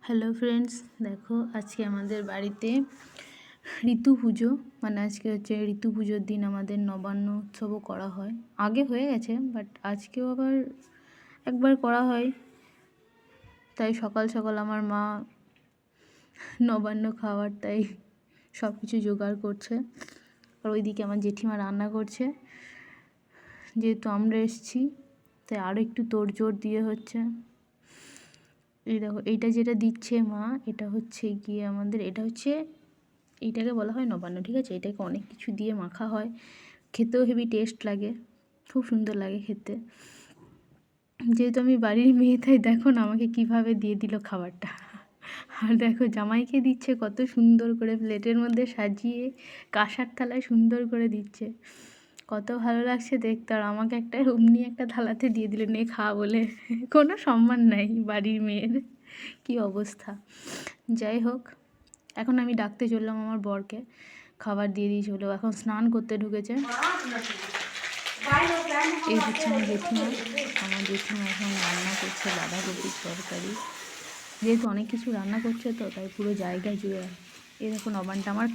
Hello friends, দেখো আজকে আমাদের বাড়িতে ঋতু পুজো, মানে আজকে হচ্ছে ঋতু পুজোর দিন আমাদের নবান্ন উৎসবও করা হয়। আগে হয়ে গেছে, বাট আজকেও আবার একবার করা হয়। তাই সকাল সকাল আমার মা নবান্ন খাওয়ার তাই সব কিছু জোগাড় করছে, আর ওইদিকে আমার জেঠিমা রান্না করছে। যেহেতু আমরা এসেছি তাই আরও একটু তোড়জোড় দিয়ে হচ্ছে। এই দেখো, এইটা যেটা দিচ্ছে মা, এটা হচ্ছে গিয়ে আমাদের, এইটাকে বলা হয় নবান্ন, ঠিক আছে? এটাকে অনেক কিছু দিয়ে মাখা হয়, খেতেও হেভি টেস্ট লাগে, খুব সুন্দর লাগে খেতে। যেহেতু আমি বাড়ির মেয়ে তাই দেখো না আমাকে কিভাবে দিয়ে দিল খাবারটা। আর দেখো জামাইকে দিচ্ছে কত সুন্দর করে প্লেটের মধ্যে সাজিয়ে, কাঁসার থালায় সুন্দর করে দিচ্ছে, কত ভালো লাগছে দেখতে। আর আমাকে একটা অমনি একটা থালাতে দিয়ে দিল, নে খা বলে। কোনো সম্মান নাই বাড়ির মেয়ের, কি অবস্থা। যাই হোক, এখন আমি ডাকতে চললাম আমার বরকে, খাবার দিয়ে দিয়ে চলো, এখন স্নান করতে ঢুকেছে। এই হচ্ছে আমার জেঠিমা এখন রান্না করছে বাঁধাকপির তরকারি। যেহেতু অনেক কিছু রান্না করছে তো তাই পুরো জায়গা জুড়ে এই দেখুন নবানটা আমার